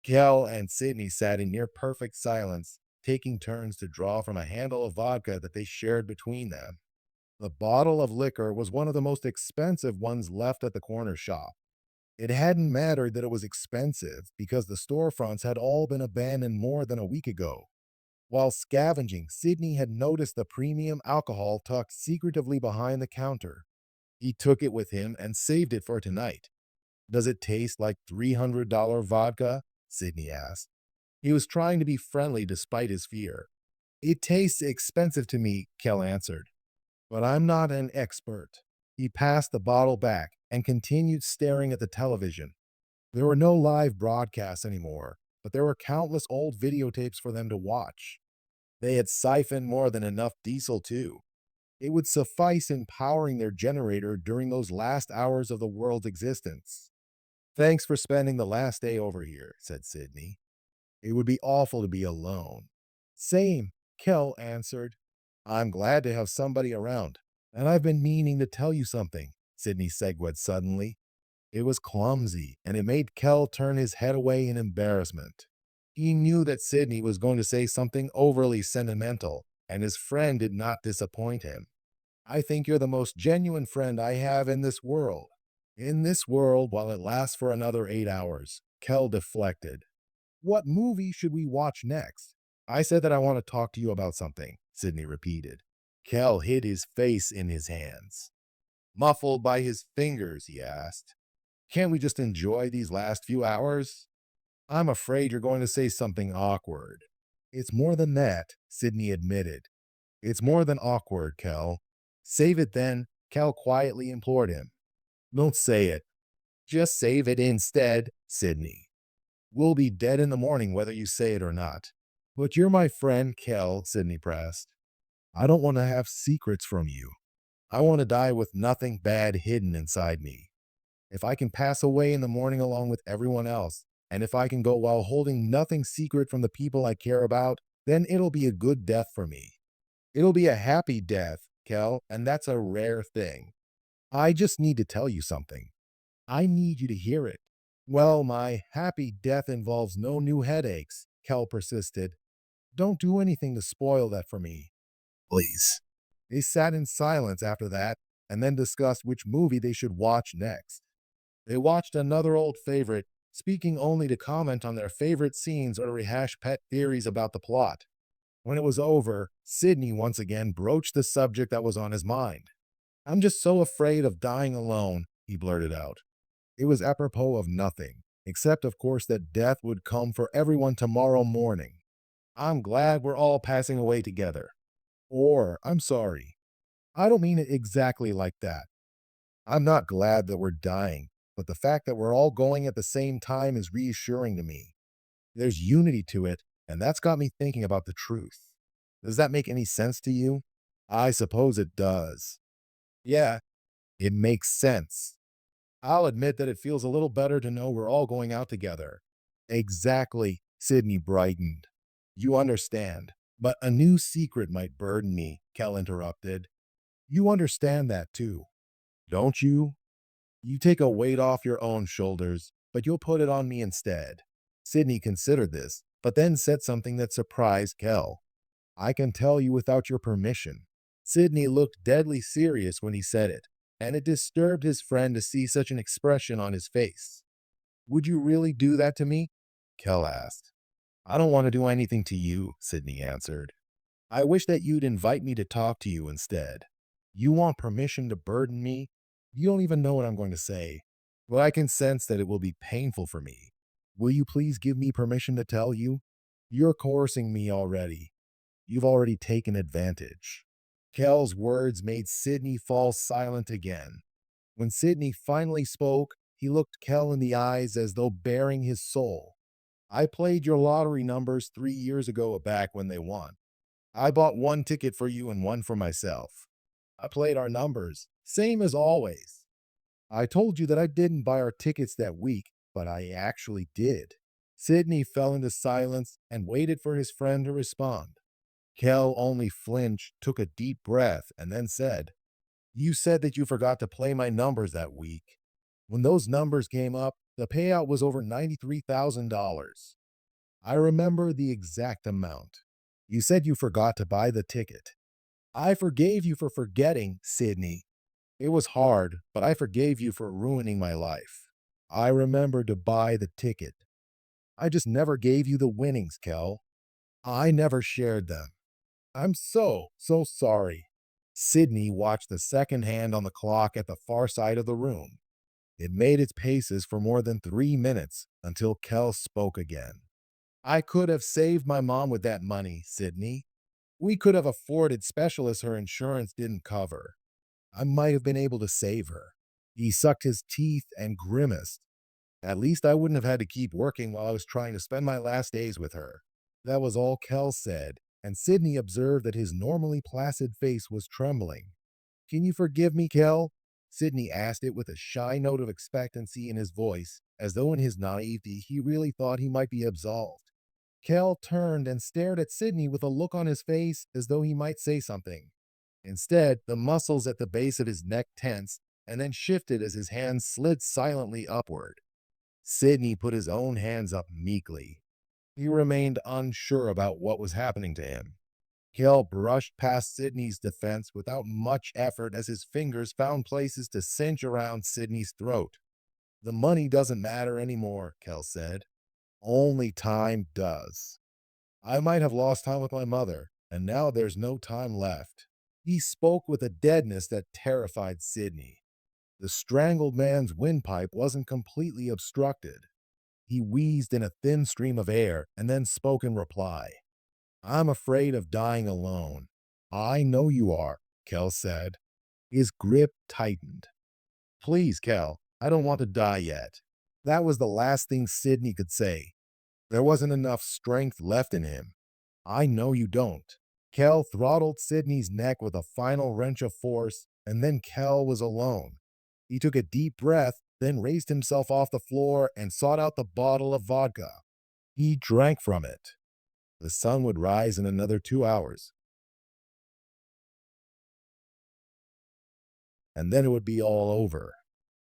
Kel and Sydney sat in near perfect silence, taking turns to draw from a handle of vodka that they shared between them. The bottle of liquor was one of the most expensive ones left at the corner shop. It hadn't mattered that it was expensive because the storefronts had all been abandoned more than a week ago. While scavenging, Sydney had noticed the premium alcohol tucked secretively behind the counter. He took it with him and saved it for tonight. Does it taste like $300 vodka? Sydney asked. He was trying to be friendly despite his fear. It tastes expensive to me, Kel answered, but I'm not an expert. He passed the bottle back and continued staring at the television. There were no live broadcasts anymore, but there were countless old videotapes for them to watch. They had siphoned more than enough diesel, too. It would suffice in powering their generator during those last hours of the world's existence. Thanks for spending the last day over here, said Sydney. It would be awful to be alone. Same, Kel answered. I'm glad to have somebody around. And I've been meaning to tell you something, Sydney segued suddenly. It was clumsy, and it made Kel turn his head away in embarrassment. He knew that Sydney was going to say something overly sentimental, and his friend did not disappoint him. I think you're the most genuine friend I have in this world. In this world, while it lasts for another 8 hours, Kel deflected. What movie should we watch next? I said that I want to talk to you about something, Sydney repeated. Kel hid his face in his hands. Muffled by his fingers, he asked, can't we just enjoy these last few hours? I'm afraid you're going to say something awkward. It's more than that, Sydney admitted. It's more than awkward, Kel. Save it then, Kel quietly implored him. Don't say it. Just save it instead, Sydney. We'll be dead in the morning whether you say it or not. But you're my friend, Kel, Sydney pressed. I don't want to have secrets from you. I want to die with nothing bad hidden inside me. If I can pass away in the morning along with everyone else, and if I can go while holding nothing secret from the people I care about, then it'll be a good death for me. It'll be a happy death, Kel, and that's a rare thing. I just need to tell you something. I need you to hear it. Well, my happy death involves no new headaches, Kel persisted. Don't do anything to spoil that for me. Please. They sat in silence after that and then discussed which movie they should watch next. They watched another old favorite, speaking only to comment on their favorite scenes or rehash pet theories about the plot. When it was over, Sydney once again broached the subject that was on his mind. I'm just so afraid of dying alone, he blurted out. It was apropos of nothing, except, of course, that death would come for everyone tomorrow morning. I'm glad we're all passing away together. Or, I'm sorry. I don't mean it exactly like that. I'm not glad that we're dying, but the fact that we're all going at the same time is reassuring to me. There's unity to it, and that's got me thinking about the truth. Does that make any sense to you? I suppose it does. Yeah, it makes sense. I'll admit that it feels a little better to know we're all going out together. Exactly, Sydney brightened. You understand. But a new secret might burden me, Kel interrupted. You understand that too, don't you? You take a weight off your own shoulders, but you'll put it on me instead. Sydney considered this, but then said something that surprised Kel. I can tell you without your permission. Sydney looked deadly serious when he said it, and it disturbed his friend to see such an expression on his face. Would you really do that to me? Kel asked. I don't want to do anything to you, Sydney answered. I wish that you'd invite me to talk to you instead. You want permission to burden me? You don't even know what I'm going to say, but I can sense that it will be painful for me. Will you please give me permission to tell you? You're coercing me already. You've already taken advantage. Kel's words made Sydney fall silent again. When Sydney finally spoke, he looked Kel in the eyes as though baring his soul. I played your lottery numbers 3 years ago back when they won. I bought one ticket for you and one for myself. I played our numbers, same as always. I told you that I didn't buy our tickets that week, but I actually did. Sydney fell into silence and waited for his friend to respond. Kel only flinched, took a deep breath, and then said, You said that you forgot to play my numbers that week. When those numbers came up, the payout was over $93,000. I remember the exact amount. You said you forgot to buy the ticket. I forgave you for forgetting, Sydney. It was hard, but I forgave you for ruining my life. I remember to buy the ticket. I just never gave you the winnings, Kel. I never shared them. I'm so sorry. Sydney watched the second hand on the clock at the far side of the room. It made its paces for more than 3 minutes until Kel spoke again. I could have saved my mom with that money, Sydney. We could have afforded specialists her insurance didn't cover. I might have been able to save her. He sucked his teeth and grimaced. At least I wouldn't have had to keep working while I was trying to spend my last days with her. That was all Kel said, and Sydney observed that his normally placid face was trembling. Can you forgive me, Kel? Sydney asked it with a shy note of expectancy in his voice, as though in his naivety he really thought he might be absolved. Kel turned and stared at Sydney with a look on his face as though he might say something. Instead, the muscles at the base of his neck tensed and then shifted as his hands slid silently upward. Sydney put his own hands up meekly. He remained unsure about what was happening to him. Kel brushed past Sydney's defense without much effort as his fingers found places to cinch around Sydney's throat. The money doesn't matter anymore, Kel said. Only time does. I might have lost time with my mother, and now there's no time left. He spoke with a deadness that terrified Sydney. The strangled man's windpipe wasn't completely obstructed. He wheezed in a thin stream of air and then spoke in reply. I'm afraid of dying alone. I know you are, Kel said. His grip tightened. Please, Kel, I don't want to die yet. That was the last thing Sydney could say. There wasn't enough strength left in him. I know you don't. Kel throttled Sydney's neck with a final wrench of force, and then Kel was alone. He took a deep breath, then raised himself off the floor and sought out the bottle of vodka. He drank from it. The sun would rise in another 2 hours, and then it would be all over.